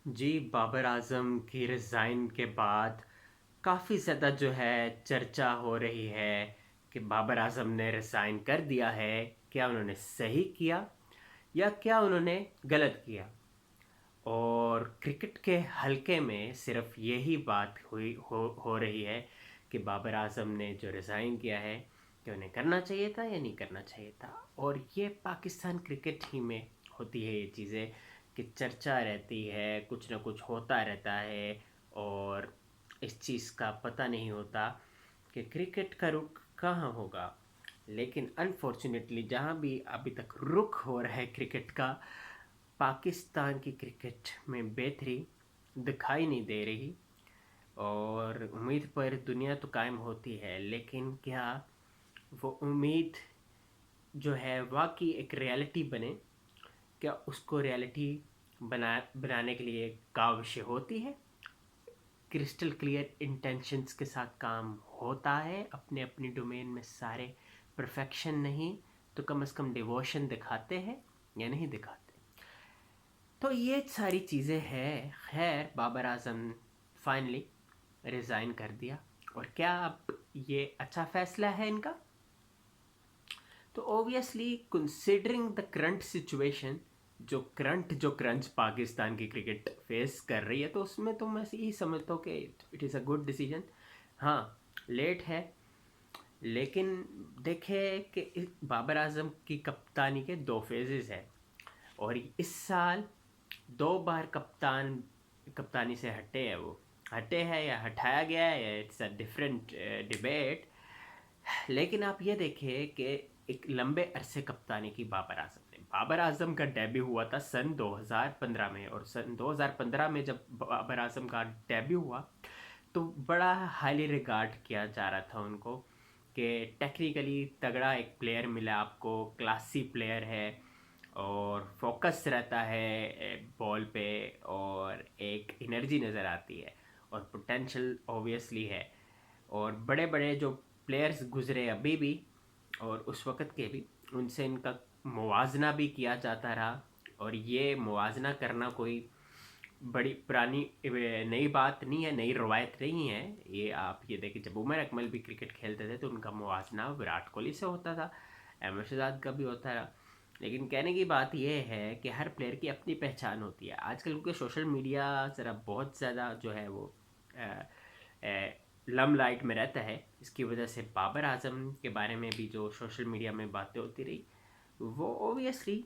जी, बाबर आज़म की रिज़ाइन के बाद काफ़ी ज़्यादा जो है चर्चा हो रही है कि बाबर आज़म ने रिज़ाइन कर दिया है। क्या उन्होंने सही किया या क्या उन्होंने गलत किया? और क्रिकेट के हलके में सिर्फ यही बात हो रही है कि बाबर आज़म ने जो रिज़ाइन किया है कि उन्हें करना चाहिए था या नहीं करना चाहिए था। और ये पाकिस्तान क्रिकेट ही में होती है ये चीज़ें कि चर्चा रहती है, कुछ ना कुछ होता रहता है और इस चीज़ का पता नहीं होता कि क्रिकेट का रुख कहाँ होगा। लेकिन अनफॉर्चुनेटली जहाँ भी अभी तक रुख हो रहा है क्रिकेट का, पाकिस्तान की क्रिकेट में बेहतरी दिखाई नहीं दे रही। और उम्मीद पर दुनिया तो कायम होती है, लेकिन क्या वो उम्मीद जो है वाकई एक रियलिटी बने? क्या उसको रियलिटी बनाने के लिए काविशें होती है? क्रिस्टल क्लियर इंटेंशंस के साथ काम होता है? अपने अपनी डोमेन में सारे परफेक्शन नहीं तो कम से कम डिवोशन दिखाते हैं या नहीं दिखाते? तो ये सारी चीज़ें हैं। खैर, बाबर आज़म फाइनली रिज़ाइन कर दिया। और क्या अब ये अच्छा फैसला है इनका? तो obviously considering the current situation, जो क्रंच पाकिस्तान की क्रिकेट फेस कर रही है, तो उसमें तो मैं यही समझता हूँ कि it is a good decision. हाँ, लेट है, लेकिन देखे कि बाबर आजम की कप्तानी के दो फेजेस हैं। और इस साल दो बार कप्तानी से हटे हैं। वो हटे हैं या हटाया गया है, इट्स अ डिफरेंट डिबेट। लेकिन आप ये देखिए कि एक लंबे अरसे कप्तानी की बाबर आजम का डेब्यू हुआ था सन 2015 में। और सन 2015 में जब बाबर आजम का डेब्यू हुआ तो बड़ा हाईली रिगार्ड किया जा रहा था उनको कि टेक्निकली तगड़ा एक प्लेयर मिला आपको, क्लासी प्लेयर है और फोकस रहता है बॉल पे और एक एनर्जी नज़र आती है और पोटेंशियल ऑब्वियसली है। और बड़े बड़े जो प्लेयर्स गुजरे अभी भी और उस वक़्त के भी, उनसे इनका मुवाजना भी किया जाता रहा। और ये मुवाजना करना कोई बड़ी पुरानी नई बात नहीं है, नई रवायत नहीं है। ये आप ये देखिए, जब उमर अकमल भी क्रिकेट खेलते थे तो उनका मुवाजना विराट कोहली से होता था, अहमद शहजाद का भी होता रहा। लेकिन कहने की बात यह है कि हर प्लेयर की अपनी पहचान होती है। आजकल क्योंकि सोशल मीडिया ज़रा बहुत ज़्यादा जो है वो लम लाइट में रहता है, इसकी वजह से बाबर आजम के बारे में भी जो सोशल मीडिया में बातें होती रही, वो ओबियसली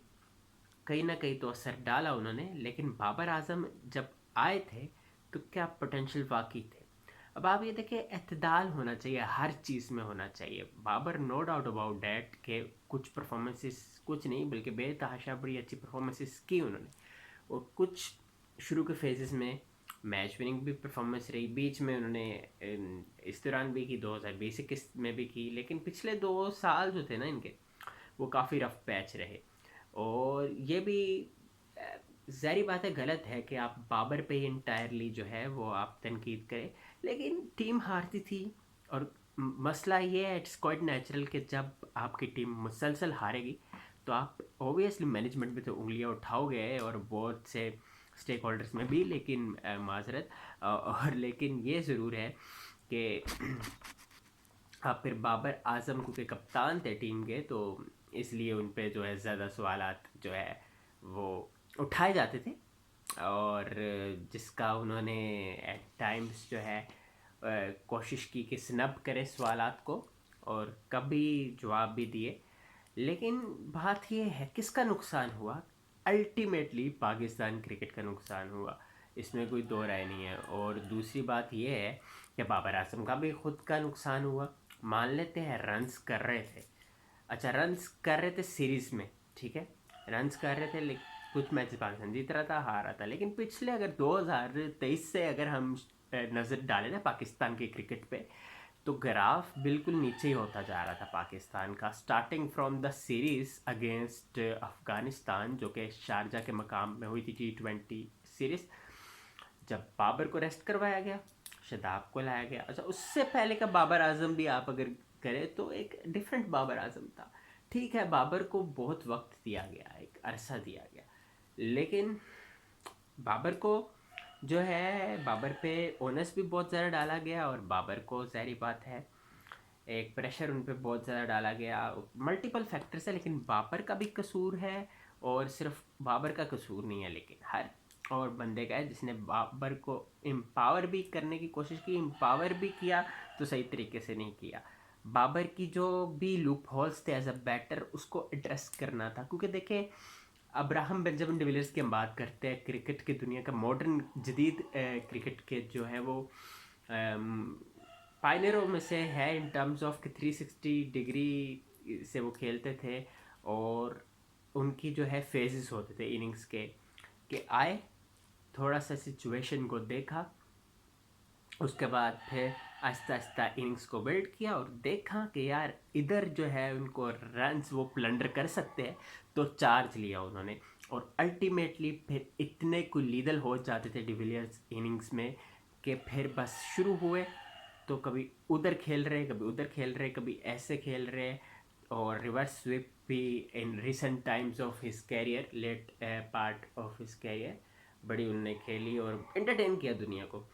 कहीं ना कहीं तो असर डाला उन्होंने। लेकिन बाबर आजम जब आए थे तो क्या पोटेंशियल वाकई थे। अब आप ये देखिए, एतदाल होना चाहिए, हर चीज़ में होना चाहिए। Babar no doubt about that के कुछ परफॉर्मेंसेस, कुछ नहीं बल्कि बेतहाशा बड़ी अच्छी परफॉर्मेंसेस की उन्होंने। और कुछ शुरू के फेजेस में मैच विनिंग भी परफॉर्मेंस रही, बीच में उन्होंने इस दौरान भी की, 2020-21 में भी की। लेकिन पिछले 2 साल जो थे ना इनके, वो काफ़ी रफ पैच रहे। और ये भी ज़ाहिर बात है, गलत है कि आप बाबर पे इंटायरली जो है वो आप तनकीद करें। लेकिन टीम हारती थी और मसला ये है, इट्स क्वाइट नेचुरल कि जब आपकी टीम मुसलसल हारेगी तो आप ओबियसली मैनेजमेंट में तो उंगलियां उठाओगे और बहुत से स्टेक होल्डर्स में भी। लेकिन माजरत और लेकिन ये ज़रूर है कि आप फिर बाबर आजम को के कप्तान थे टीम के, तो इसलिए उन पे जो है ज़्यादा सवालात जो है वो उठाए जाते थे। और जिसका उन्होंने एट टाइम्स जो है कोशिश की कि स्नब करे सवालात को और कभी जवाब भी दिए। लेकिन बात ये है, किसका नुकसान हुआ? अल्टीमेटली पाकिस्तान क्रिकेट का नुकसान हुआ, इसमें कोई दो राय नहीं है। और दूसरी बात ये है कि बाबर आजम का भी खुद का नुकसान हुआ। मान लेते हैं रन्स कर रहे थे, अच्छा रन्स कर रहे थे सीरीज़ में, ठीक है, रन्स कर रहे थे, लेकिन कुछ मैच पाकिस्तान जीत रहा था, हार रहा था। लेकिन पिछले अगर 2023 से अगर हम नज़र डालें ना पाकिस्तान के क्रिकेट पे, तो ग्राफ बिल्कुल नीचे ही होता जा रहा था पाकिस्तान का, starting from the series against Afghanistan जो कि शारजा के मकाम में हुई थी, T20 सीरीज़। जब बाबर को रेस्ट करवाया गया, शदाब को लाया गया। अच्छा, उससे पहले का बाबर आजम भी आप अगर करें तो एक डिफरेंट बाबर आजम था। ठीक है, बाबर को बहुत वक्त दिया गया, एक अरसा दिया गया, लेकिन बाबर को जो है बाबर पे ओनस भी बहुत ज़्यादा डाला गया, और बाबर को ज़ाहिर बात है एक प्रेशर उन पे बहुत ज़्यादा डाला गया। मल्टीपल फैक्टर्स है, लेकिन बाबर का भी कसूर है, और सिर्फ बाबर का कसूर नहीं है, लेकिन हर और बंदे का है जिसने बाबर को एम्पावर भी करने की कोशिश की। एम्पावर भी किया तो सही तरीके से नहीं किया। बाबर की जो भी लूप होल्स थे एज अ बैटर, उसको एड्रेस करना था, क्योंकि देखें अब्राहम बेंजामिन डिविलियर्स की हम बात करते हैं, क्रिकेट की दुनिया का मॉडर्न जदीद क्रिकेट के जो है वो पायनियरों में से है इन टर्म्स ऑफ कि 360 डिग्री से वो खेलते थे, और उनकी जो है फेजेस होते थे इनिंग्स के, कि आए थोड़ा सा सिचुएशन को देखा, उसके बाद फिर आहिस्ता आहिस्ता इनिंग्स को बिल्ड किया और देखा कि यार इधर जो है उनको रन्स वो प्लंडर कर सकते हैं, तो चार्ज लिया उन्होंने, और अल्टीमेटली फिर इतने को लीदल हो जाते थे डिविलियर्स इनिंग्स में कि फिर बस शुरू हुए तो कभी उधर खेल रहे, कभी उधर खेल रहे, कभी ऐसे खेल रहे, और रिवर्स स्वीप भी in recent times of his career, late part of his career बड़ी उनने खेली और एंटरटेन किया दुनिया को।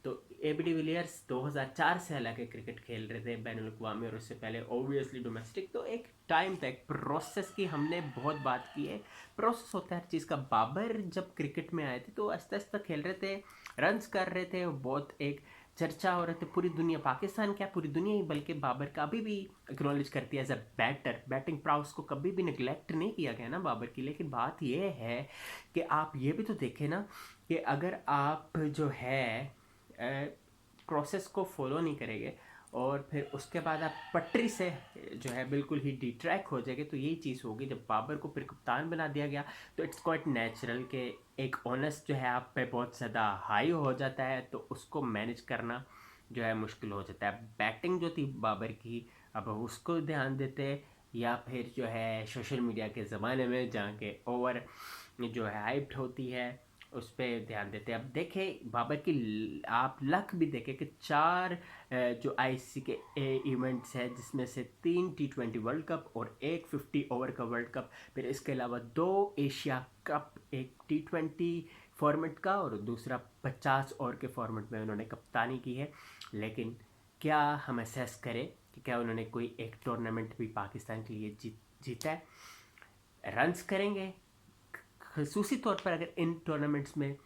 तो ए बी डिविलियर्स 2004 से हालांकि क्रिकेट खेल रहे थे बैनुल अक़वामी, और उससे पहले ओबियसली डोमेस्टिक। तो एक टाइम था, एक प्रोसेस की हमने बहुत बात की है। प्रोसेस होता है हर चीज़ का। बाबर जब क्रिकेट में आए थे तो आस्ता आस्ता खेल रहे थे, रन्स कर रहे थे, बहुत एक चर्चा हो रहे थे पूरी दुनिया, पाकिस्तान क्या पूरी दुनिया ही, बल्कि बाबर का अभी भी एक्नॉलेज करती है as a batter. Batting prowess को कभी भी निगलेक्ट नहीं किया गया ना बाबर की। लेकिन बात यह है कि आप ये भी तो देखें ना कि अगर आप जो है प्रोसेस को फॉलो नहीं करेंगे और फिर उसके बाद आप पटरी से जो है बिल्कुल ही डिट्रैक हो जाएंगे, तो यही चीज़ होगी। जब बाबर को फिर कप्तान बना दिया गया तो इट्स क्वाइट नेचुरल कि एक ऑनेस्ट जो है आप पे बहुत ज़्यादा हाई हो जाता है, तो उसको मैनेज करना जो है मुश्किल हो जाता है। बैटिंग जो थी बाबर की, अब उसको ध्यान देते, या फिर जो है सोशल मीडिया के ज़माने में जहाँ के ओवर जो है हाइप्ड होती है उस पर ध्यान देते हैं। अब देखें बाबर की आप लक भी देखें कि 4 जो आईसीसी के इवेंट्स है, जिसमें से 3 T20 वर्ल्ड कप और एक 50 ओवर का वर्ल्ड कप, फिर इसके अलावा 2 एशिया कप, एक T20 फॉर्मेट का और दूसरा 50 ओवर के फॉर्मेट में उन्होंने कप्तानी की है। लेकिन क्या हम असेस करें कि क्या उन्होंने कोई एक टूर्नामेंट भी पाकिस्तान के लिए जीता है? रन्स करेंगे खसूसी तौर पर, अगर इन टूर्नामेंट्स में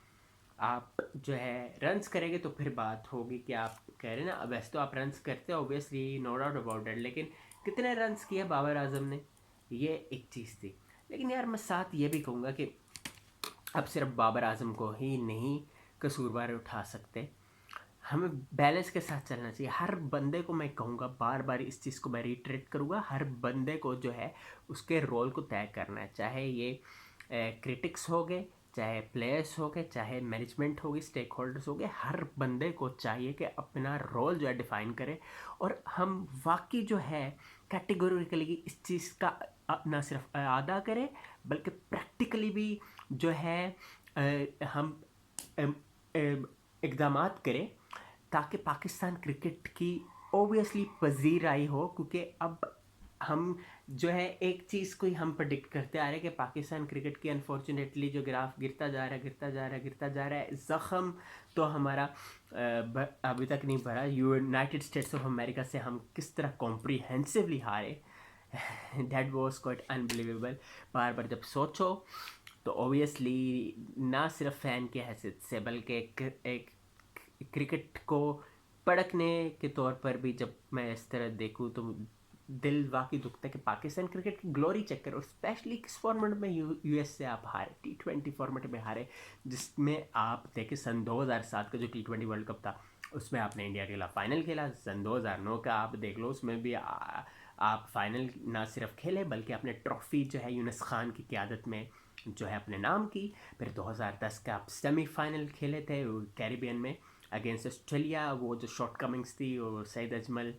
आप जो है रन्स करेंगे तो फिर बात होगी कि आप कह रहे हैं ना, अब वैसे तो आप रन्स करते हैं obviously, no doubt about it, लेकिन कितने रन्स किए बाबर आजम ने, ये एक चीज़ थी। लेकिन यार मैं साथ ये भी कहूँगा कि अब सिर्फ बाबर आजम को ही नहीं कसूरवार उठा सकते, हमें बैलेंस के साथ चलना चाहिए। हर बंदे को मैं कहूँगा, बार बार इस चीज़ को मैं रिट्रेट करूँगा, हर बंदे को जो है उसके रोल को तय करना है, चाहे ये क्रिटिक्स हो गए, चाहे प्लेयर्स हो गए, चाहे मैनेजमेंट होगी, स्टेक होल्डर्स हो गए, हर बंदे को चाहिए कि अपना रोल जो है डिफ़ाइन करे, और हम वाकई जो है कैटेगोरिकली इस चीज़ का ना सिर्फ अदा करें, बल्कि प्रैक्टिकली भी जो है हम इकदाम करें, ताकि पाकिस्तान क्रिकेट की ओबियसली पजीराई हो। क्योंकि अब हम जो है एक चीज़ को ही हम प्रेडिक्ट करते आ रहे हैं कि पाकिस्तान क्रिकेट की अनफॉर्चुनेटली जो ग्राफ गिरता जा रहा है, गिरता जा रहा है, गिरता जा रहा है। ज़ख़म तो हमारा अभी तक नहीं भरा। यूनाइटेड स्टेट्स ऑफ अमेरिका से हम किस तरह कॉम्प्रीहेंसिवली हारे, दैट वॉज क्वाइट अनबिलीवेबल। बार बार जब सोचो तो ओबियसली ना सिर्फ फ़ैन की हैसियत से, बल्कि एक क्रिकेट को पढ़कने के तौर पर भी जब मैं इस तरह देखूँ तो दिल वाकई दुखता है कि पाकिस्तान क्रिकेट की ग्लोरी चेक करो, स्पेशली किस फॉर्मेट में यूएस से आप हारे, T20 फॉर्मेट में हारे, जिसमें आप देखें सन 2007 का जो T20 वर्ल्ड कप था उसमें आपने इंडिया के खिलाफ फाइनल खेला। सन 2009 का आप देख लो, उसमें भी आप फाइनल ना सिर्फ खेले बल्कि अपने ट्रॉफी जो है यूनुस खान की क़यादत में जो है अपने नाम की। फिर 2010 का आप सेमीफाइनल खेले थे कैरिबियन में अगेंस्ट ऑस्ट्रेलिया, वो जो शॉर्ट कमिंग्स थी और सईद अजमल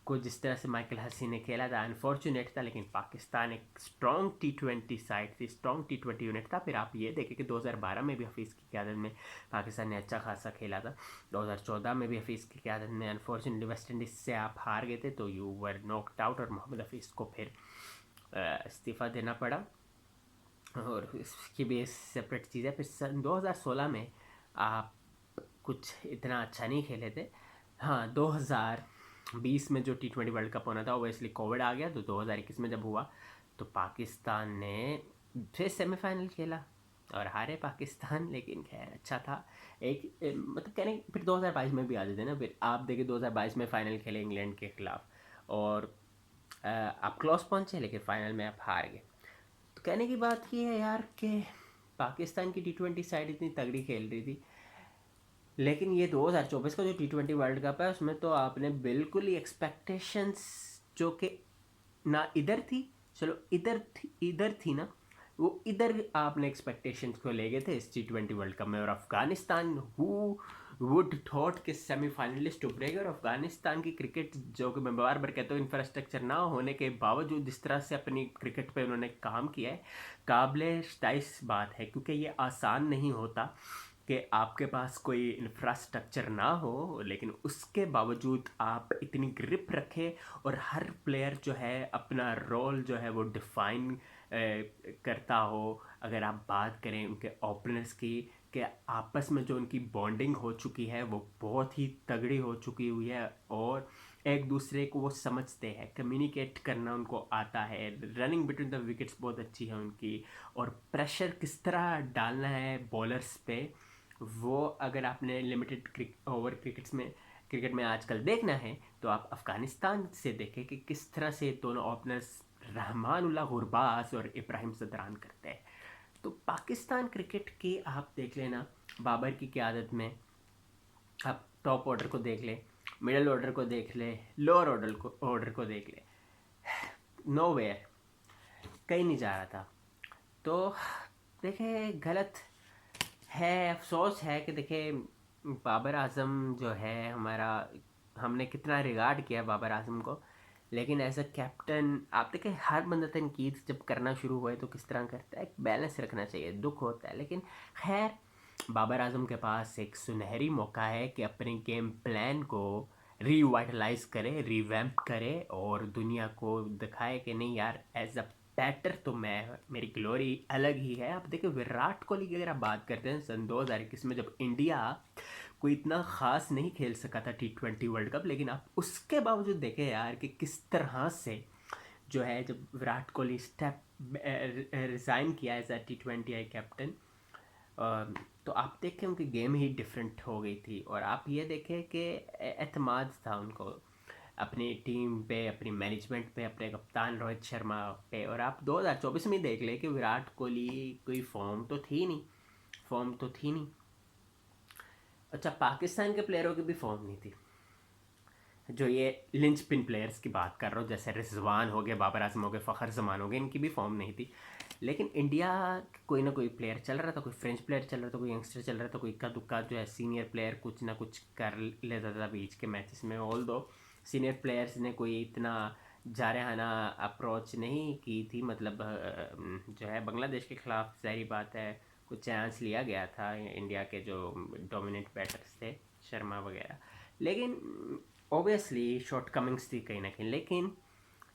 को जिस तरह से माइकल हसी ने खेला था, अनफॉर्चुनेट था, लेकिन पाकिस्तान एक स्ट्रॉन्ग T20 साइड थी, स्ट्रॉन्ग T20 यूनिट था। फिर आप ये देखें कि 2012 में भी हफीज़ की क़यादत में पाकिस्तान ने अच्छा खासा खेला था। 2014 में भी हफीज़ की क़यादत में अनफॉर्चुनेटली वेस्ट इंडीज़ से आप हार गए थे, तो यू वर नॉकड आउट और मोहम्मद हफीज़ को फिर इस्तीफ़ा देना पड़ा, और इसकी भी सेपरेट चीज़ है। फिर सन 2016 में आप कुछ इतना अच्छा नहीं खेले थे। हाँ, 2020 में जो T20 वर्ल्ड कप होना था, ओबियसली कोविड आ गया, तो 2021 में जब हुआ तो पाकिस्तान ने फिर सेमीफाइनल खेला और हारे पाकिस्तान, लेकिन खैर अच्छा था। मतलब कहने फिर 2022 में भी आ जाते ना, फिर आप देखे 2022 में फाइनल खेले इंग्लैंड के खिलाफ और आप क्लोज पहुंचे, लेकिन फाइनल में आप हार गए। तो कहने की बात ये है यार कि पाकिस्तान की T20 साइड इतनी तगड़ी खेल रही थी, लेकिन ये 2024 का जो T20 वर्ल्ड कप है उसमें तो आपने बिल्कुल ही एक्सपेक्टेशंस जो कि ना इधर थी, चलो इधर थी ना, वो इधर आपने एक्सपेक्टेशंस को ले गए थे इस T20 वर्ल्ड कप में। और अफगानिस्तान हु वुड थॉट के सेमीफाइनलिस्ट उभरेगा, और अफगानिस्तान की क्रिकेट जो कि मैं बार बार कहता हूँ इंफ्रास्ट्रक्चर ना होने के बावजूद जिस तरह से अपनी क्रिकेट पे उन्होंने काम किया है, काबिले तारीफ बात है, क्योंकि ये आसान नहीं होता कि आपके पास कोई इंफ्रास्ट्रक्चर ना हो लेकिन उसके बावजूद आप इतनी ग्रिप रखें और हर प्लेयर जो है अपना रोल जो है वो डिफाइन करता हो। अगर आप बात करें उनके ओपनर्स की, कि आपस में जो उनकी बॉन्डिंग हो चुकी है वो बहुत ही तगड़ी हो चुकी हुई है और एक दूसरे को वो समझते हैं, कम्युनिकेट करना उनको आता है, रनिंग बिटवीन द विकेट्स बहुत अच्छी है उनकी, और प्रेशर किस तरह डालना है बॉलर्स पे, वो अगर आपने लिमिटेड ओवर क्रिकेट में आजकल देखना है तो आप अफ़गानिस्तान से देखें कि किस तरह से दोनों ओपनर्स रहमानुल्लाह गुरबाज और इब्राहिम सदरान करते हैं। तो पाकिस्तान क्रिकेट की आप देख लेना, बाबर की क़यादत में आप टॉप ऑर्डर को देख ले, मिडल ऑर्डर को देख ले, लोअर ऑर्डर को देख ले, नो वेयर, कहीं नहीं जा रहा था। तो देखे गलत है, अफसोस है कि देखे बाबर आजम जो है हमारा, हमने कितना रिगार्ड किया बाबर आजम को, लेकिन एज अ कैप्टन आप देखें हर बंदा तनकीद जब करना शुरू हुए तो किस तरह करता है, एक बैलेंस रखना चाहिए, दुख होता है, लेकिन खैर बाबर आजम के पास एक सुनहरी मौका है कि अपने गेम प्लान को रीवाइटलाइज करे, रिवैम्प करे और दुनिया को दिखाए कि नहीं यार, एज अ बैटर तो मैं, मेरी ग्लोरी अलग ही है। आप देखिए विराट कोहली की अगर आप बात करते हैं सन 2021 में जब इंडिया कोई इतना ख़ास नहीं खेल सका था T20 वर्ल्ड कप, लेकिन आप उसके बावजूद देखें यार कि किस तरह से जो है जब विराट कोहली स्टेप रिज़ाइन किया as a T20 I captain, तो आप देखें उनकी गेम ही डिफरेंट हो गई थी। और आप ये देखें कि एतमाद था उनको अपनी टीम पे, अपनी मैनेजमेंट पे, अपने कप्तान रोहित शर्मा पे। और आप 2024 में देख ले कि विराट कोहली कोई फॉर्म तो थी नहीं। अच्छा, पाकिस्तान के प्लेयरों की भी फॉर्म नहीं थी, जो ये लिंच पिन प्लेयर्स की बात कर रहा हूँ, जैसे रिजवान हो गए, बाबर आजम हो गए, फ़खर जमान हो गए, इनकी भी फॉर्म नहीं थी। लेकिन इंडिया कोई ना कोई प्लेयर चल रहा था, कोई फ्रेंच प्लेयर चल रहा था, कोई यंगस्टर चल रहा था, कोई इक्का दुक्का जो है सीनियर प्लेयर कुछ ना कुछ कर लेता था बीच के मैचेस में। ऑल दो सीनियर प्लेयर्स ने कोई इतना जारहाना अप्रोच नहीं की थी, मतलब जो है बांग्लादेश के ख़िलाफ़ ज़ाहिर बात है कुछ चांस लिया गया था इंडिया के जो डोमिनेंट बैटर्स थे, शर्मा वगैरह, लेकिन ओबियसली शॉर्ट कमिंग्स थी कहीं ना कहीं, लेकिन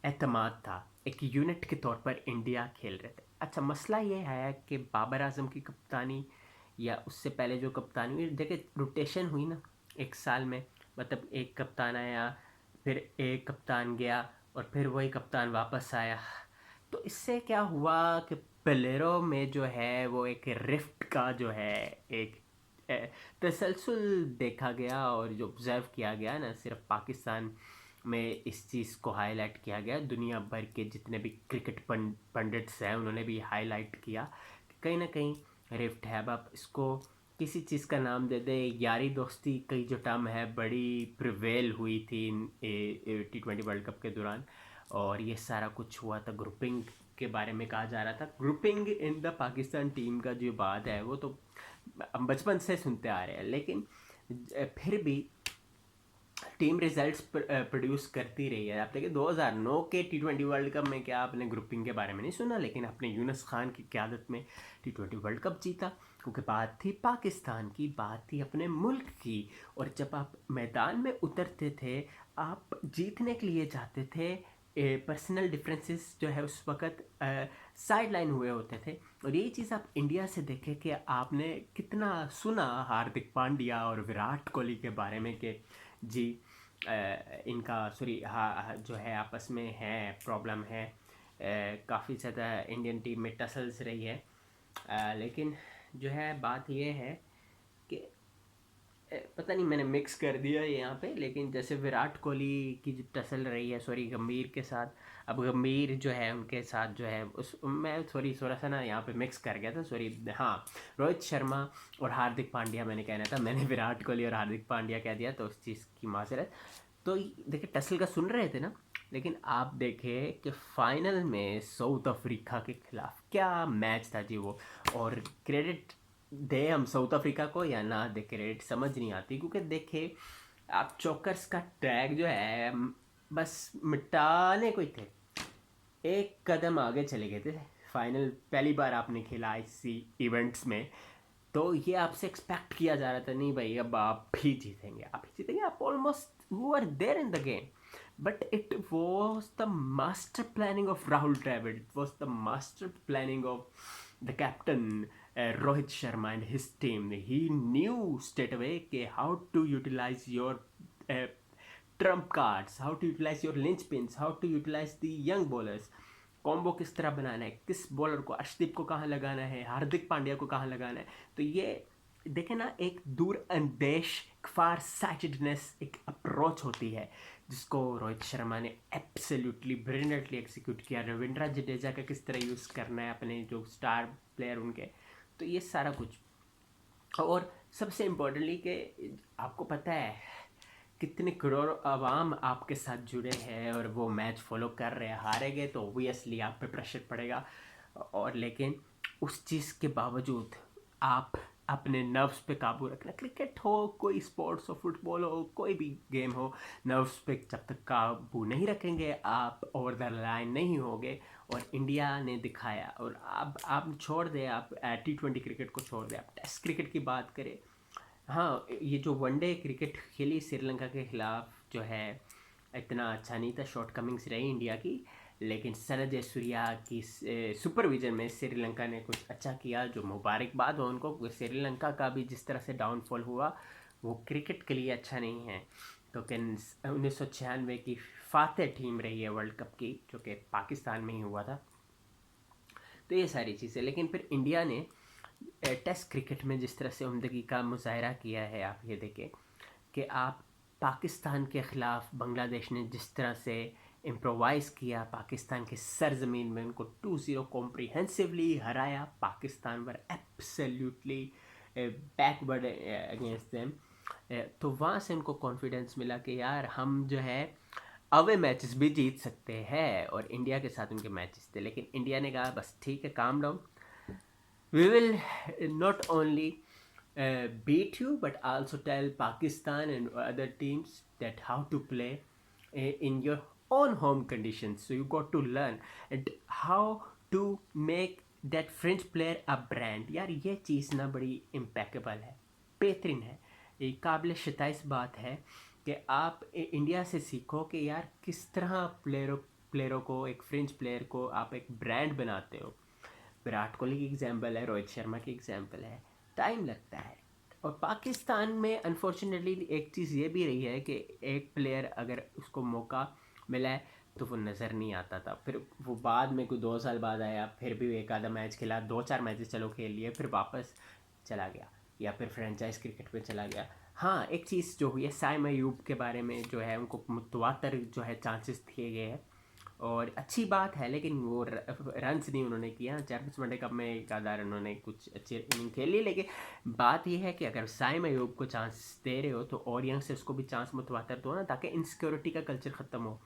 एतमाद था, एक यूनिट के तौर पर इंडिया खेल रहे थे। अच्छा, मसला ये है कि बाबर आजम की कप्तानी या उससे पहले जो कप्तानी हुई, देखिए रोटेशन हुई ना एक साल में, मतलब एक कप्तान आया, फिर एक कप्तान गया और फिर वही कप्तान वापस आया। तो इससे क्या हुआ कि प्लेयरों में जो है वो एक रिफ्ट का जो है एक तसलसल देखा गया, और जो ऑब्ज़र्व किया गया ना, सिर्फ पाकिस्तान में इस चीज़ को हाईलाइट किया गया, दुनिया भर के जितने भी क्रिकेट पंडित्स हैं उन्होंने भी हाईलाइट किया कि कहीं ना कहीं रिफ्ट है। अब आप इसको किसी चीज़ का नाम दे दे, यारी दोस्ती कई जो टर्म है बड़ी प्रिवेल हुई थी T20 वर्ल्ड कप के दौरान, और ये सारा कुछ हुआ था। ग्रुपिंग के बारे में कहा जा रहा था, grouping in the Pakistan team का जो बात है वो तो हम बचपन से सुनते आ रहे हैं, लेकिन फिर भी टीम रिजल्ट्स प्रोड्यूस करती रही है। आप देखिए 2009 के T20 वर्ल्ड कप में क्या आपने ग्रुपिंग के बारे में नहीं सुना, लेकिन आपने यूनुस खान की क़यादत में T20 वर्ल्ड कप जीता, क्योंकि बात थी पाकिस्तान की, बात थी अपने मुल्क की। और जब आप मैदान में उतरते थे, आप जीतने के लिए जाते थे। पर्सनल डिफरेंसेस जो है उस वक़्त साइड लाइन हुए होते थे। और यही चीज़ आप इंडिया से देखें कि आपने कितना सुना हार्दिक पांड्या और विराट कोहली के बारे में कि जी इनका सॉरी जो है आपस में है प्रॉब्लम है, काफ़ी ज़्यादा इंडियन टीम में टसल्स रही है। लेकिन जो है बात ये है कि पता नहीं मैंने मिक्स कर दिया है यहाँ पे, लेकिन जैसे विराट कोहली की जो टसल रही है सॉरी गंभीर के साथ, अब गंभीर जो है उनके साथ जो है उस मैं सॉरी थोड़ा सा ना यहाँ पे मिक्स कर गया था सॉरी। हाँ, रोहित शर्मा और हार्दिक पांड्या मैंने कहना था, मैंने विराट कोहली और हार्दिक पांड्या कह दिया, तो उस चीज़ की माजरत। तो देखिए टसल का सुन रहे थे ना, लेकिन आप देखें कि फाइनल में साउथ अफ्रीका के खिलाफ क्या मैच था जी वो। और क्रेडिट दे हम साउथ अफ्रीका को या ना दे क्रेडिट समझ नहीं आती, क्योंकि देखे आप चोकर्स का टैग जो है बस मिटाने को ही थे, एक कदम आगे चले गए थे। फाइनल पहली बार आपने खेला इसी इवेंट्स में, तो ये आपसे एक्सपेक्ट किया जा रहा था नहीं भाई अब आप ही जीतेंगे, आप ही जीतेंगे, आप almost you are there in the game. But it was the master planning of Rahul Dravid. It was the master planning of the captain Rohit Sharma and his team. He knew straight away how to utilize your uh, trump cards, how to utilize your linchpins, how to utilize the young bowlers. Combo किस तरह बनाना है, किस bowler को, अर्शदीप को कहाँ लगाना है, हार्दिक पांड्या को कहाँ लगाना है। तो ये देखे ना, एक दूर अंदेश फार साइटेडनेस एक अप्रोच होती है जिसको रोहित शर्मा ने एब्सोल्युटली ब्रिलियंटली एग्जीक्यूट किया। रविंद्रा जडेजा का किस तरह यूज़ करना है अपने जो स्टार प्लेयर उनके, तो ये सारा कुछ। और सबसे इम्पोर्टेंटली कि आपको पता है कितने करोड़ आवाम आपके साथ जुड़े हैं और वो मैच फॉलो कर रहे हैं, हारेंगे तो ओबियसली आप पे प्रेशर पड़ेगा। और लेकिन उस चीज़ के बावजूद आप अपने नर्व्स पे काबू रखना, क्रिकेट हो, कोई स्पोर्ट्स हो, फुटबॉल हो, कोई भी गेम हो, नर्व्स पे जब तक काबू नहीं रखेंगे आप ओवर द लाइन नहीं होगे। और इंडिया ने दिखाया। और आप छोड़ दें, आप T20 क्रिकेट को छोड़ दें, आप टेस्ट क्रिकेट की बात करें, हाँ ये जो वनडे क्रिकेट खेली श्रीलंका के खिलाफ जो है इतना अच्छा नहीं था, शॉर्ट कमिंग्स रही इंडिया की, लेकिन सनजय सूर्या की सुपरविजन में श्रीलंका ने कुछ अच्छा किया, जो मुबारकबाद हो उनको। श्रीलंका का भी जिस तरह से डाउनफॉल हुआ वो क्रिकेट के लिए अच्छा नहीं है, क्योंकि 1996 की फातेह टीम रही है वर्ल्ड कप की, जो कि पाकिस्तान में ही हुआ था। तो ये सारी चीज़ें, लेकिन फिर इंडिया ने टेस्ट क्रिकेट में जिस तरह से उम्दगी का मुजाहरा किया है, आप ये देखें कि आप पाकिस्तान के ख़िलाफ़ बांग्लादेश ने जिस तरह से इम्प्रोवाइज़ किया, पाकिस्तान के सरजमीन में उनको 2-0 कॉम्प्रिहेंसिवली हराया। Pakistan were absolutely backward against them. तो वहाँ से उनको कॉन्फिडेंस मिला कि यार हम जो है अवे मैचेस भी जीत सकते हैं, और इंडिया के साथ उनके मैचेस थे। लेकिन इंडिया ने कहा बस ठीक है, calm down, we will not only beat you but also tell Pakistan and other teams that how to play in your own home conditions. So you got to learn and how to make that French player a brand. यार ये चीज़ ना बड़ी इम्पेक्टेबल है, बेहतरीन है, ये काबिल शिताइश बात है कि आप इंडिया से सीखो कि यार किस तरह प्लेयरों को, एक फ्रेंच प्लेयर को आप एक ब्रांड बनाते हो। विराट कोहली की एग्जाम्पल है, रोहित शर्मा की एग्जाम्पल है, टाइम लगता है। और पाकिस्तान में अनफॉर्चुनेटली एक चीज़ ये भी रही है कि एक प्लेयर अगर उसको मौका मिला है तो वो नज़र नहीं आता था, फिर वो बाद में कोई 2 साल बाद आया, फिर भी एक आधा मैच खेला, 2-4 मैचेस चलो खेल लिए, फिर वापस चला गया या फिर फ्रेंचाइज क्रिकेट पे चला गया। हाँ, एक चीज़ जो हुई है साइम अयूब के बारे में जो है उनको मुतवातर जो है चांसेस दिए गए हैं, और अच्छी बात है, लेकिन वो रन्स नहीं उन्होंने किया। चैंपियंस वनडे कप में एक आधा रन उन्होंने कुछ अच्छी इनिंग खेली, लेकिन बात यह है कि अगर साइम अयूब को चांस दे रहे हो तो और यंगस्टर्स को भी चांस मुतवातर दो ना, ताकि इनसिक्योरिटी का कल्चर ख़त्म हो।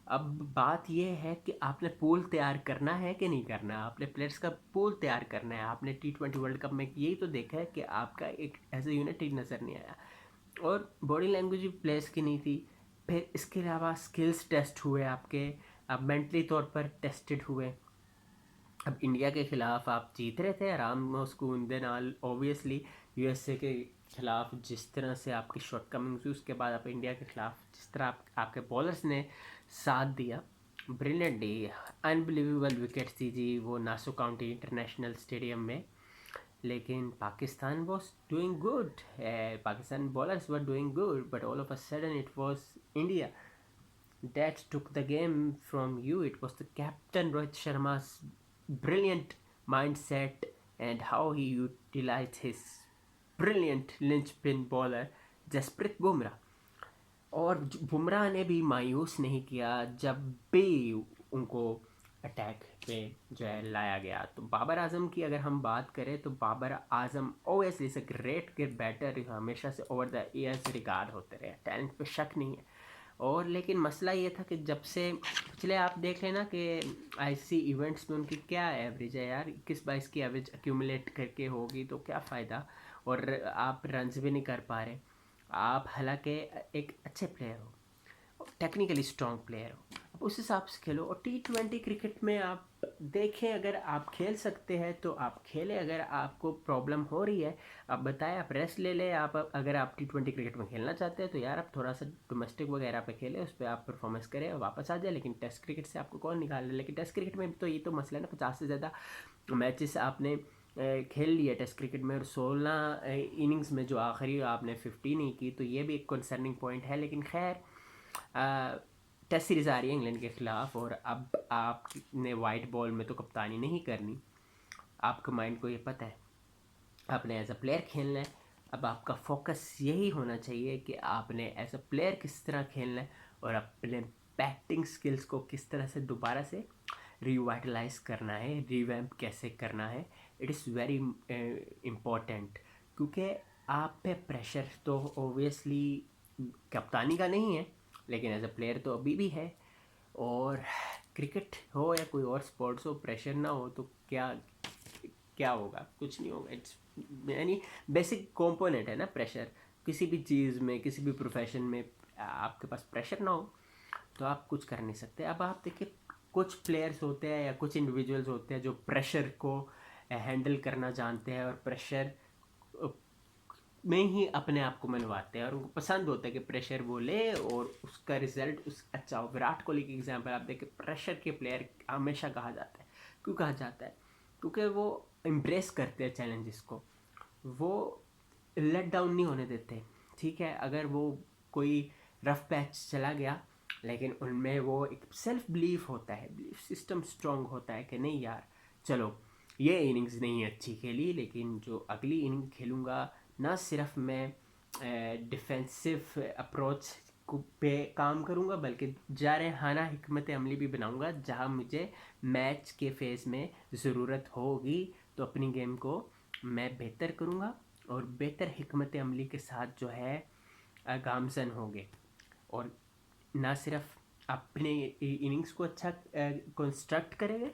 अब बात यह है कि आपने पूल तैयार करना है कि नहीं करना, आपने प्लेयर्स का पूल तैयार करना है। आपने T20 वर्ल्ड कप में यही तो देखा है कि आपका एक एज ए यूनिट नज़र नहीं आया, और बॉडी लैंग्वेज भी प्लेयर्स की नहीं थी। फिर इसके अलावा स्किल्स टेस्ट हुए आपके, आप मेंटली तौर पर टेस्टेड हुए। अब इंडिया के ख़िलाफ़ आप जीत रहे थे आराम सुकून दे नाल, ओबियसली USA के ख़िलाफ़ जिस तरह से आपकी शॉर्ट कमिंग्स हुई, उसके बाद आप इंडिया के ख़िलाफ़ जिस तरह आपके बॉलर्स ने साथ दिया, ब्रिलियंटली अनबिलीवेबल विकेट थी जी वो नासो काउंटी इंटरनेशनल स्टेडियम में। लेकिन Pakistan was doing good, Pakistan bowlers were doing good, but all of a sudden it was India that took the game from you. It was the captain Rohit Sharma's brilliant mindset and how he utilized his brilliant linchpin bowler Jasprit Bumrah. और बुमराह ने भी मायूस नहीं किया जब भी उनको attack पे जो है लाया गया। तो बाबर आजम की अगर हम बात करें तो Babar Azam ओवैसली is a great batter, हमेशा से ओवर द ईयर्स रिगार्ड होते रहे, टैलेंट पे शक नहीं है। और लेकिन मसला ये था कि जब से पिछले आप देख लेना कि आईसीसी इवेंट्स में उनकी क्या एवरेज है यार, 21-22 की एवरेज अक्यूमुलेट करके होगी तो क्या फ़ायदा, और आप रन्स भी नहीं कर पा रहे। आप हालांकि एक अच्छे प्लेयर हो, टेक्निकली स्ट्रॉन्ग प्लेयर हो, अब उस हिसाब से खेलो। और T20 क्रिकेट में आप देखें, अगर आप खेल सकते हैं तो आप खेलें, अगर आपको प्रॉब्लम हो रही है आप बताएं, आप रेस्ट ले लें। आप अगर आप T20 क्रिकेट में खेलना चाहते हैं तो यार आप थोड़ा सा डोमेस्टिक वगैरह पे खेलें, उस पर आप परफॉर्मेंस करें और वापस आ जाए। लेकिन टेस्ट क्रिकेट से आपको कौन निकाल रहा है? लेकिन टेस्ट क्रिकेट में तो ये तो मसला है ना, 50 से ज़्यादा मैचेस आपने खेल लिया टेस्ट क्रिकेट में, और 16 इनिंग्स में जो आखिरी आपने 50 नहीं की, तो ये भी एक कंसर्निंग पॉइंट है। लेकिन खैर टेस्ट सीरीज़ आ रही है इंग्लैंड के ख़िलाफ़, और अब आपने वाइट बॉल में तो कप्तानी नहीं करनी, आपके माइंड को ये पता है आपने एज अ प्लेयर खेलना है। अब आपका फोकस यही होना चाहिए कि आपने एज अ प्लेयर किस तरह खेलना है और अपने बैटिंग स्किल्स को किस तरह से दोबारा से रिवाइटलाइज करना है, रिवैम्प कैसे करना है। इट इज़ वेरी इम्पोर्टेंट, क्योंकि आप पे प्रेशर तो ओबियसली कप्तानी का नहीं है, लेकिन एज अ प्लेयर तो अभी भी है। और क्रिकेट हो या कोई और स्पोर्ट्स हो, प्रेशर ना हो तो क्या क्या होगा? कुछ नहीं होगा। इट्स यानी बेसिक कंपोनेंट है ना प्रेशर, किसी भी चीज़ में, किसी भी प्रोफेशन में आपके पास प्रेशर ना हो तो आप कुछ कर नहीं सकते। अब आप देखिए, कुछ प्लेयर्स होते हैं या कुछ इंडिविजुअल्स होते हैं जो प्रेशर को हैंडल करना जानते हैं और प्रेशर में ही अपने आप को मनवाते हैं, और उनको पसंद होता है कि प्रेशर वो ले और उसका रिजल्ट उस अच्छा हो। विराट कोहली की एग्जांपल आप देखें, प्रेशर के प्लेयर हमेशा कहा जाता है। क्यों कहा जाता है? क्योंकि वो एम्ब्रेस करते हैं चैलेंजेस को, वो लेट डाउन नहीं होने देते। ठीक है, अगर वो कोई रफ पैच चला गया, लेकिन उनमें वो एक सेल्फ बिलीफ होता है, बिलीफ सिस्टम स्ट्रांग होता है कि नहीं यार, चलो ये इनिंग्स नहीं अच्छी खेली, लेकिन जो अगली इनिंग खेलूँगा ना सिर्फ मैं डिफेंसिव अप्रोच पे काम करूँगा, बल्कि जारहाना हिकमत अमली भी बनाऊँगा। जहाँ मुझे मैच के फेज में ज़रूरत होगी तो अपनी गेम को मैं बेहतर करूँगा और बेहतर हिकमत अमली के साथ जो है गामजन होंगे। और ना सिर्फ अपने इनिंग्स को अच्छा कंस्ट्रक्ट करेंगे,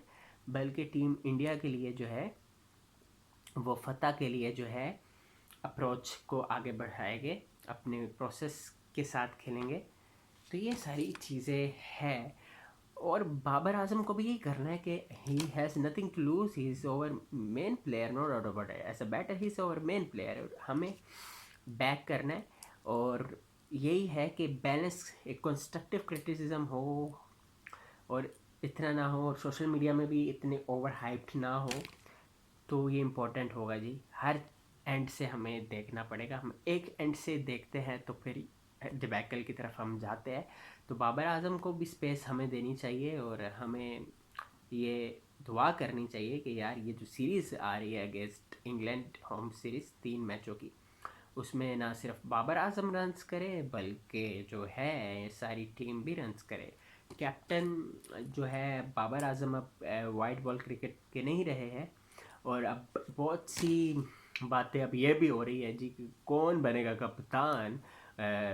बल्कि टीम इंडिया के लिए जो है वो फतह के लिए जो है अप्रोच को आगे बढ़ाएंगे, अपने प्रोसेस के साथ खेलेंगे। तो ये सारी चीज़ें हैं। और बाबर आजम को भी यही करना है कि he has nothing to lose, he is over main player, no doubt about it. As a batter he is over main player, हमें बैक करना है। और यही है कि बैलेंस, एक कंस्ट्रक्टिव क्रिटिसिज्म हो और इतना ना हो, और सोशल मीडिया में भी इतने ओवर हाइप्ड ना हो, तो ये इम्पोर्टेंट होगा जी। हर एंड से हमें देखना पड़ेगा, हम एक एंड से देखते हैं तो फिर डिबैकल की तरफ हम जाते हैं। तो बाबर आजम को भी स्पेस हमें देनी चाहिए, और हमें ये दुआ करनी चाहिए कि यार ये जो सीरीज़ आ रही है अगेंस्ट इंग्लैंड, होम सीरीज़ 3 मैचों की, उसमें ना सिर्फ बाबर आजम रन्स करे, बल्कि जो है सारी टीम भी रन्स करे। कैप्टन जो है बाबर आजम अब वाइट बॉल क्रिकेट के नहीं रहे हैं, और अब बहुत सी बातें अब ये भी हो रही है जी कि कौन बनेगा कप्तान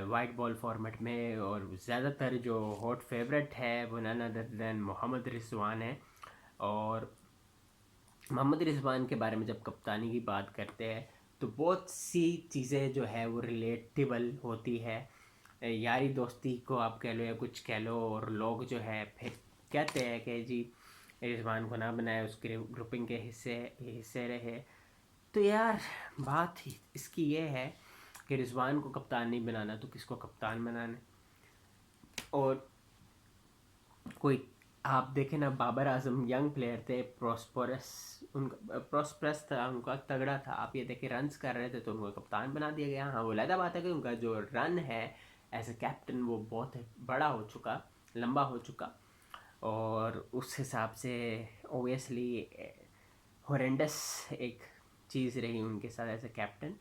वाइट बॉल फॉर्मेट में। और ज़्यादातर जो हॉट फेवरेट है वो none other than Mohammad Rizwan है। और मोहम्मद रिजवान के बारे में जब कप्तानी की बात करते हैं तो बहुत सी चीज़ें जो है वो रिलेटेबल होती है, यारी दोस्ती को आप कह लो या कुछ कह लो, और लोग जो है फिर कहते हैं कि जी रिजवान को ना बनाए, उसके ग्रुपिंग के हिस्से रहे। तो यार बात इसकी ये है कि रिजवान को कप्तान नहीं बनाना तो किसको कप्तान बनाना है? और कोई आप देखें ना, बाबर आजम यंग प्लेयर थे, प्रॉस्परस उनका प्रॉस्परस था, उनका तगड़ा था। आप ये देखें रन्स कर रहे थे तो उनको कप्तान बना दिया गया। हाँ, वो अलग बात है कि उनका जो रन है एज ए कैप्टन वो बहुत बड़ा हो चुका, लंबा हो चुका, और उस हिसाब से ओबियसली हॉरेंडस एक चीज़ रही उनके साथ एज ए कैप्टन।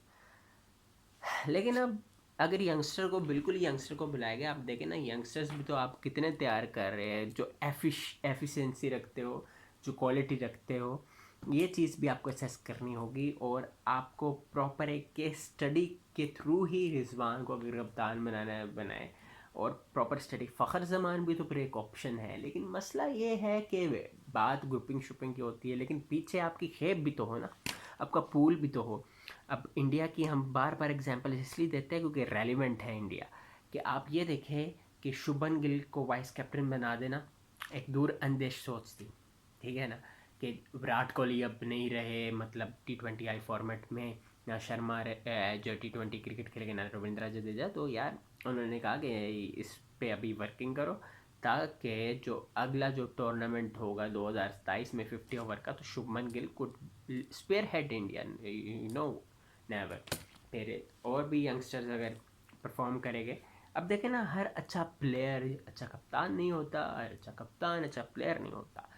लेकिन अब अगर यंगस्टर को, बिल्कुल यंगस्टर को बुलाया गया, आप देखें ना यंगस्टर्स भी तो आप कितने तैयार कर रहे हैं जो एफिशिएंसी रखते हो, जो क्वालिटी रखते हो। ये चीज़ भी आपको असेस करनी होगी, और आपको प्रॉपर एक केस स्टडी के थ्रू ही रिजवान को अगर कप्तान बनाना है बनाए, और प्रॉपर स्टडी। फ़खर जमान भी तो फिर एक ऑप्शन है, लेकिन मसला ये है कि बात ग्रुपिंग शुपिंग की होती है, लेकिन पीछे आपकी खेप भी तो हो ना, आपका पूल भी तो हो। अब इंडिया की हम बार बार एग्जांपल इसलिए देते हैं क्योंकि रेलिवेंट है इंडिया, कि आप ये देखें कि शुभन गिल को वाइस कैप्टन बना देना एक दूर अंदेश सोच थी, ठीक है ना, कि विराट कोहली अब नहीं रहे, मतलब T20I फॉर्मेट में ना शर्मा जो T20 क्रिकेट खेलेंगे, ना रविंद्र जडेजा, तो यार उन्होंने कहा कि इस पे अभी वर्किंग करो, ताकि जो अगला जो टूर्नामेंट होगा 2027 में 50 ओवर का, तो Shubman Gill could spearhead India, you know, never. फिर और भी यंगस्टर्स अगर परफॉर्म करेंगे। अब देखें ना, हर अच्छा प्लेयर अच्छा कप्तान नहीं होता, हर अच्छा कप्तान अच्छा प्लेयर नहीं होता।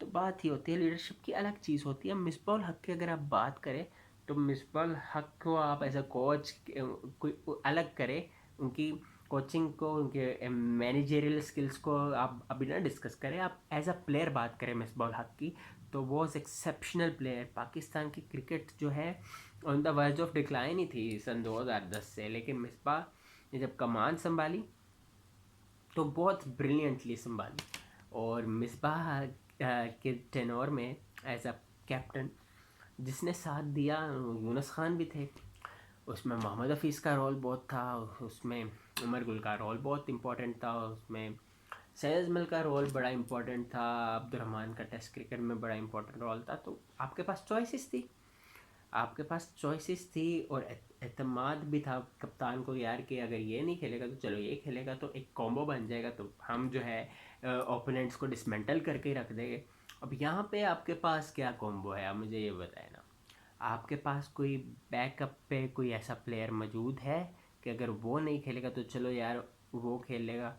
तो बात ही होती है, लीडरशिप की अलग चीज़ होती है। मिसबाह हक की अगर आप बात करें, तो मिसबाह हक को आप एज अ कोच कोई अलग करें, उनकी कोचिंग को, उनके मैनेजरियल स्किल्स को आप अभी ना डिस्कस करें, आप एज अ प्लेयर बात करें मिसबाह हक की, तो वॉज एक्सेप्शनल प्लेयर। पाकिस्तान की क्रिकेट जो है on the verge of decline ही थी सन 2010 से, लेकिन मिसबाह ने जब कमान संभाली तो बहुत ब्रिलियंटली संभाली। और मिसबाह के टेनोर में एज अ कैप्टन जिसने साथ दिया, यूनुस खान भी थे उसमें, मोहम्मद हफीज़ का रोल बहुत था उसमें, उमर गुल का रोल बहुत इम्पोर्टेंट था उसमें, सैयद अजमल का रोल बड़ा इम्पोर्टेंट था, अब्दुलरहमान का टेस्ट क्रिकेट में बड़ा इम्पोर्टेंट रोल था। तो आपके पास चॉइसेस थी, आपके पास चॉइसेस थी, और एतमाद भी था कप्तान को यार कि अगर ये नहीं खेलेगा तो चलो ये खेलेगा, तो एक कॉम्बो बन जाएगा, तो हम जो है ओपोनेंट्स को डिसमेंटल करके रख देंगे। अब यहाँ पे आपके पास क्या कॉम्बो है, आप मुझे ये बताए ना। आपके पास कोई बैकअप पे कोई ऐसा प्लेयर मौजूद है कि अगर वो नहीं खेलेगा तो चलो यार वो खेल लेगा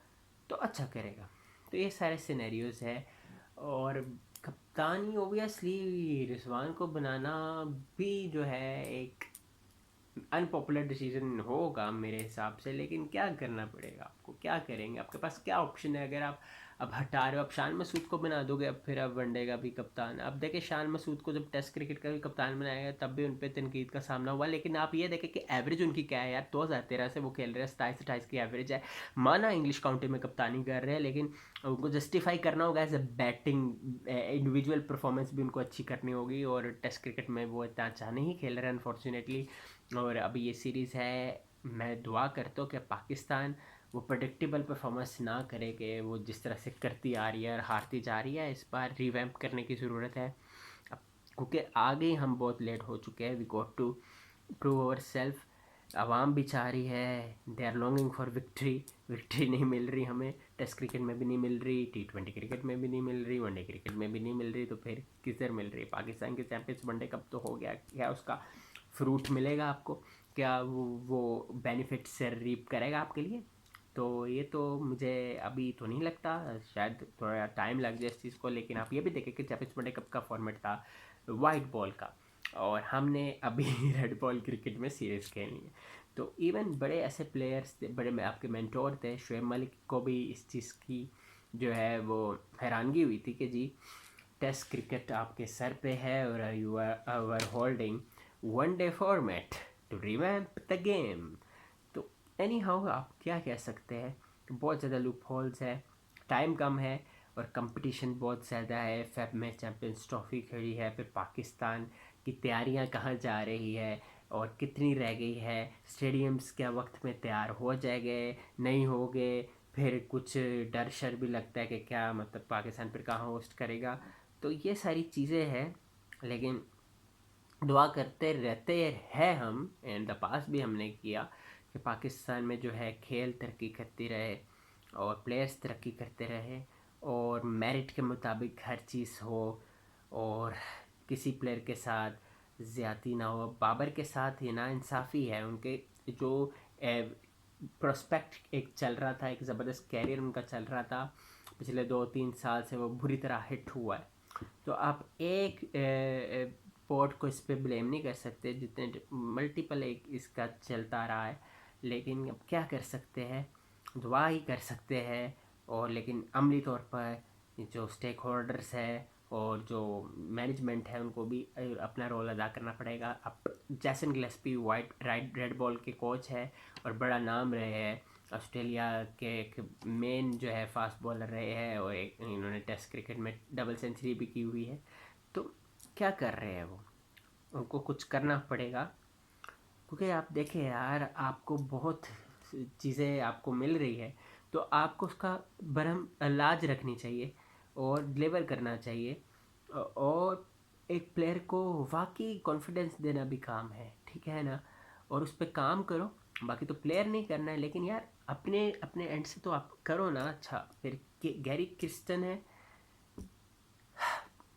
तो अच्छा करेगा। तो ये सारे सिनेरियोज है, और कप्तानी ओबियसली रिजवान को बनाना भी जो है एक अनपॉपुलर डिसीजन होगा मेरे हिसाब से, लेकिन क्या करना पड़ेगा आपको, क्या करेंगे, आपके पास क्या ऑप्शन है। अगर आप अब हटा रहे हो, अब शान मसूद को बना दोगे, अब फिर अब वनडे का भी कप्तान। अब देखें शान मसूद को जब टेस्ट क्रिकेट का भी कप्तान बनाया गया तब भी उन पर तनकीद का सामना हुआ, लेकिन आप ये देखें कि एवरेज उनकी क्या है यार, 2013 से वो खेल रहे हैं, 27-28 की एवरेज है। माना इंग्लिश काउंटी में कप्तानी कर रहे हैं, लेकिन उनको जस्टिफाई करना होगा as a batting, individual performance भी उनको अच्छी करनी होगी, और टेस्ट क्रिकेट में वो इतना अच्छा नहीं खेल रहे हैं अनफॉर्चुनेटली। और अभी ये सीरीज़ है, मैं दुआ करता हूँ कि पाकिस्तान वो प्रेडिक्टेबल परफॉर्मेंस ना करे, कि वो जिस तरह से करती आ रही है और हारती जा रही है, इस बार रिवैम्प करने की ज़रूरत है। अब क्योंकि आगे हम बहुत लेट हो चुके हैं, we got to prove our self. आवाम भी चाह रही है, they are longing for victory, victory नहीं मिल रही हमें, टेस्ट क्रिकेट में भी नहीं मिल रही, T20 क्रिकेट में भी नहीं मिल रही, वनडे क्रिकेट में भी नहीं मिल रही, तो फिर किधर मिल रही है। पाकिस्तान के चैंपियंस वनडे कप तो हो गया, क्या उसका फ्रूट मिलेगा आपको, क्या वो बेनिफिट से रीप करेगा आपके लिए। तो ये तो मुझे अभी तो नहीं लगता, शायद थोड़ा टाइम लग जाए इस चीज़ को। लेकिन आप ये भी देखें कि चैंपियंस वनडे कप का फॉर्मेट था वाइट बॉल का, और हमने अभी रेड बॉल क्रिकेट में सीरीज़ खेलनी है। तो इवन बड़े ऐसे प्लेयर्स थे, बड़े आपके मेंटोर थे, शुएब मलिक को भी इस चीज़ की जो है वो हैरानगी हुई थी कि जी टेस्ट क्रिकेट आपके सर पे है और you are holding one day format to revamp the game. तो एनी हाउ आप क्या कह सकते हैं कि बहुत ज़्यादा लूप होल्स है, टाइम कम है, और कंपटीशन बहुत ज़्यादा है। फेब में चैम्पियंस ट्रॉफी खड़ी है, फिर पाकिस्तान की तैयारियां कहाँ जा रही है और कितनी रह गई है, स्टेडियम्स क्या वक्त में तैयार हो जाएंगे नहीं होंगे, फिर कुछ डर शर भी लगता है कि क्या मतलब पाकिस्तान फिर कहाँ होस्ट करेगा। तो ये सारी चीज़ें हैं, लेकिन दुआ करते रहते हैं हम, इन द पास भी हमने किया कि पाकिस्तान में जो है खेल तरक्की करती रहे और प्लेयर्स तरक्की करते रहे, और मेरिट के मुताबिक हर चीज़ हो और किसी प्लेयर के साथ ज़्यादती ना हो। बाबर के साथ ही नाइंसाफ़ी है, उनके जो प्रोस्पेक्ट एक चल रहा था, एक ज़बरदस्त कैरियर उनका चल रहा था, पिछले 2-3 साल से वो बुरी तरह हिट हुआ है। तो आप एक पोर्ट को इस पर ब्लेम नहीं कर सकते, जितने मल्टीपल एक इसका चलता रहा है। लेकिन अब क्या कर सकते हैं, दुआ ही कर सकते हैं। और लेकिन अमली तौर पर जो स्टेक होल्डर्स है और जो मैनेजमेंट है उनको भी अपना रोल अदा करना पड़ेगा। अब जैसन गिलेस्पी वाइट रेड बॉल के कोच है और बड़ा नाम रहे हैं, ऑस्ट्रेलिया के एक मेन जो है फास्ट बॉलर रहे हैं और एक इन्होंने टेस्ट क्रिकेट में डबल सेंचुरी भी की हुई है। तो क्या कर रहे हैं वो, उनको कुछ करना पड़ेगा। क्योंकि आप देखें यार, आपको बहुत चीज़ें आपको मिल रही है तो आपको उसका बरहम लाज रखनी चाहिए और डिलीवर करना चाहिए। और एक प्लेयर को वाकई कॉन्फिडेंस देना भी काम है, ठीक है ना। और उस पर काम करो, बाकी तो प्लेयर नहीं करना है, लेकिन यार अपने अपने एंड से तो आप करो ना। अच्छा, फिर गैरी क्रिस्टन है,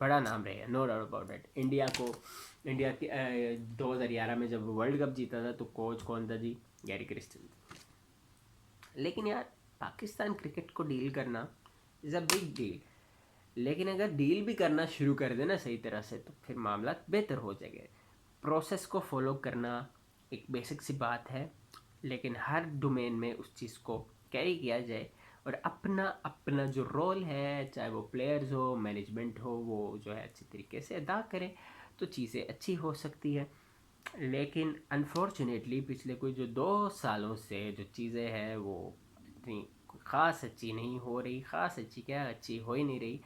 बड़ा नाम रहेगा, no doubt about it. India के 2011 में जब वर्ल्ड कप जीता था तो कोच कौन था जी, गैरी क्रिस्टन। लेकिन यार पाकिस्तान क्रिकेट को डील करना इज़ अ बिग डील। लेकिन अगर डील भी करना शुरू कर देना सही तरह से तो फिर मामला बेहतर हो जाएगा। प्रोसेस को फॉलो करना एक बेसिक सी बात है, लेकिन हर डोमेन में उस चीज़ को कैरी किया जाए और अपना अपना जो रोल है, चाहे वो प्लेयर्स हो मैनेजमेंट हो, वो जो है अच्छी तरीके से अदा करें तो चीज़ें अच्छी हो सकती है। लेकिन अनफॉर्चुनेटली पिछले कोई जो 2 सालों से जो चीज़ें हैं वो इतनी ख़ास अच्छी नहीं हो रही। ख़ास अच्छी क्या, अच्छी हो ही नहीं रही।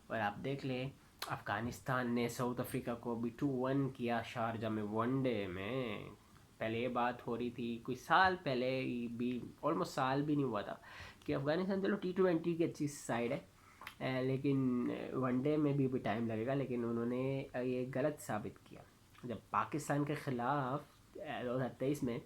और आप देख लें, अफ़गानिस्तान ने साउथ अफ्रीका को भी 2-1 किया शारजा में वनडे में। पहले ये बात हो रही थी कोई साल पहले भी, ऑलमोस्ट साल भी नहीं हुआ था, कि अफ़गानिस्तान चलो T20 की अच्छी साइड है, लेकिन वनडे में भी टाइम लगेगा। लेकिन उन्होंने ये गलत साबित किया जब पाकिस्तान के ख़िलाफ़ 2023 में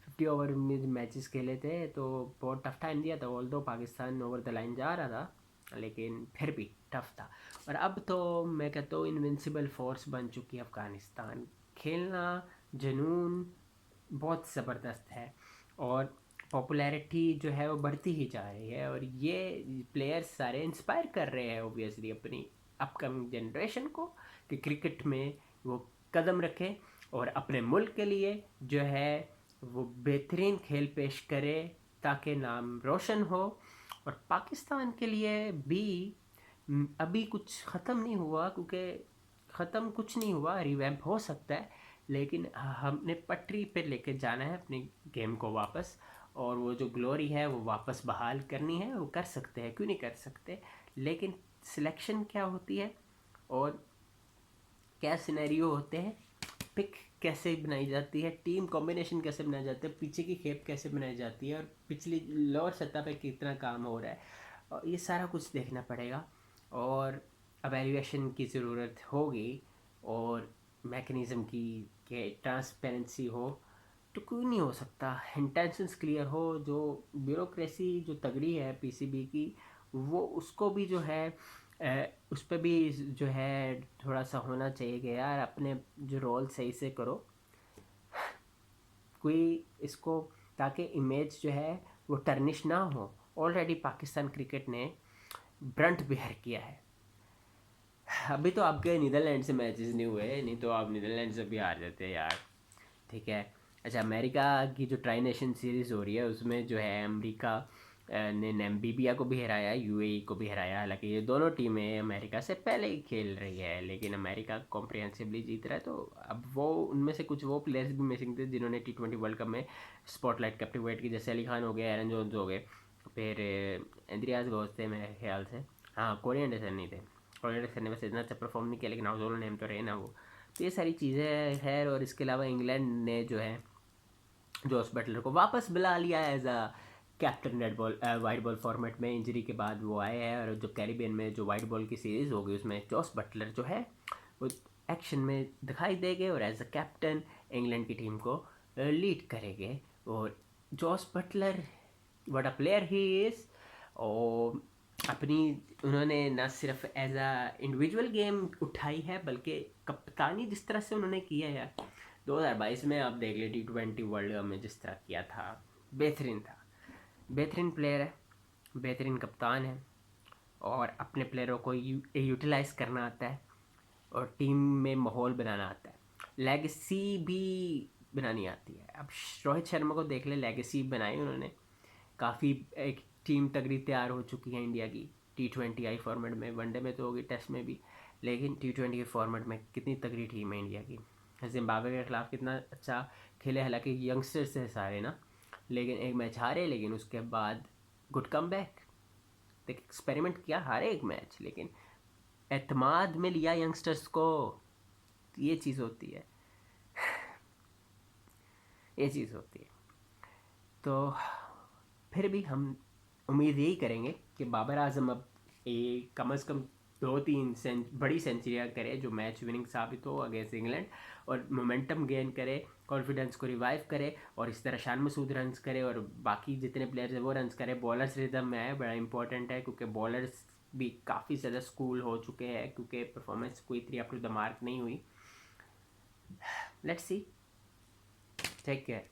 50 ओवर में मैचेस खेले थे तो बहुत टफ टाइम दिया था। ऑल दो पाकिस्तान ओवर द लाइन जा रहा था, लेकिन फिर भी टफ था। और अब तो मैं कहता हूँ इनविंसिबल फोर्स बन चुकी है अफ़गानिस्तान। खेलना जुनून बहुत ज़बरदस्त है और पॉपुलैरिटी जो है वो बढ़ती ही जा रही है। और ये प्लेयर्स सारे इंस्पायर कर रहे हैं ओबियसली अपनी अपकमिंग जनरेशन को कि क्रिकेट में वो कदम रखें और अपने मुल्क के लिए जो है वो बेहतरीन खेल पेश करे ताकि नाम रोशन हो। और पाकिस्तान के लिए भी अभी कुछ ख़त्म नहीं हुआ, क्योंकि ख़त्म कुछ नहीं हुआ, रिवैम्प हो सकता है। लेकिन हमने पटरी पे लेके जाना है अपनी गेम को वापस, और वो जो ग्लोरी है वो वापस बहाल करनी है। वो कर सकते हैं, क्यों नहीं कर सकते। लेकिन सिलेक्शन क्या होती है और क्या सिनेरियो होते हैं, पिक कैसे बनाई जाती है, टीम कॉम्बिनेशन कैसे बनाया जाता है, पीछे की खेप कैसे बनाई जाती है और पिछली लोअर सतह पे कितना काम हो रहा है, और ये सारा कुछ देखना पड़ेगा। और एवेल्यूएशन की ज़रूरत होगी और मैकेनिज़्म की कि ट्रांसपेरेंसी हो। तो क्यों नहीं हो सकता, इंटेंशंस क्लियर हो, जो ब्यूरोक्रेसी जो तगड़ी है पीसीबी की, वो उसको भी जो है उस पर भी जो है थोड़ा सा होना चाहिए कि यार अपने जो रोल सही से करो कोई इसको, ताकि इमेज जो है वो टर्निश ना हो। ऑलरेडी पाकिस्तान क्रिकेट ने ब्रंट बेयर किया है। अभी तो आपके नीदरलैंड से मैचेस नहीं हुए, नहीं तो आप नीदरलैंड से भी हार जाते यार, ठीक है। अच्छा, अमेरिका की जो ट्राई नेशन सीरीज़ हो रही है उसमें जो है अमेरिका ने नामीबिया को भी हराया, यूएई को भी हराया। हालांकि ये दोनों टीमें अमेरिका से पहले ही खेल रही है, लेकिन अमेरिका कॉम्प्रिहेंसिवली जीत रहा है। तो अब वो उनमें से कुछ वो प्लेयर्स भी मिसिंग थे जिन्होंने T20 वर्ल्ड कप में स्पॉटलाइट कैप्टिवेट की, जैसे अली खान हो गए, एरन जोन्स हो गए, फिर एंद्रियास घोष थे मेरे ख्याल से। हाँ, कोरी एंडरसन नहीं थे, कोरी एंडरसन ने वैसे इतना अच्छा परफॉर्म नहीं किया, लेकिन हाउस नेम तो रहे ना वो। तो ये सारी चीज़ें है। और इसके अलावा इंग्लैंड ने जो है जॉस बटलर को वापस बुला लिया as a captain red ball white ball format में। इंजरी के बाद वो आए हैं, और जो कैरिबियन में जो वाइट बॉल की सीरीज़ होगी उसमें जॉस बटलर जो है वो एक्शन में दिखाई देंगे और एज अ कैप्टन इंग्लैंड की टीम को लीड करेंगे। और Jos Buttler what a player he is. और अपनी उन्होंने न सिर्फ एज अ इंडिविजुअल गेम उठाई है बल्कि कप्तानी जिस तरह से उन्होंने किया है 2022 में, आप देख ले T20 वर्ल्ड कप में जिस तरह किया था, बेहतरीन था। बेहतरीन प्लेयर है, बेहतरीन कप्तान है, और अपने प्लेयरों को यूटिलाइज करना आता है और टीम में माहौल बनाना आता है। लेगेसी भी बनानी आती है। अब रोहित शर्मा को देख ले, लेगेसी बनाई उन्होंने, काफ़ी एक टीम तगड़ी तैयार हो चुकी है इंडिया की। T20 आई फॉर्मेट में, वनडे में तो होगी, टेस्ट में भी, लेकिन T20 के फॉर्मेट में कितनी तगड़ी टीम है इंडिया की। जिम्बाब्वे के खिलाफ कितना अच्छा खेले, हालांकि यंगस्टर्स है सारे ना, लेकिन एक मैच हारे, लेकिन उसके बाद गुड कम बैक, देख एक्सपेरिमेंट किया, हारे एक मैच लेकिन एतमाद में लिया यंगस्टर्स को। ये चीज़ होती है, ये चीज़ होती है। तो फिर भी हम उम्मीद यही करेंगे कि बाबर आजम अब एक कम से कम 2-3 बड़ी सेंचुरियाँ करे, जो मैच विनिंग साबित हो अगेंस्ट इंग्लैंड, और मोमेंटम गेन करे, कॉन्फिडेंस को रिवाइव करे, और इस तरह शान मसूद रन्स करे और बाकी जितने प्लेयर्स हैं वो रन्स करे। बॉलर्स रिदम में आए, बड़ा इंपॉर्टेंट है, क्योंकि बॉलर्स भी काफ़ी ज़्यादा स्कूल हो चुके हैं, क्योंकि परफॉर्मेंस कोई इतनी अप टू द मार्क नहीं हुई। Let's see, take care.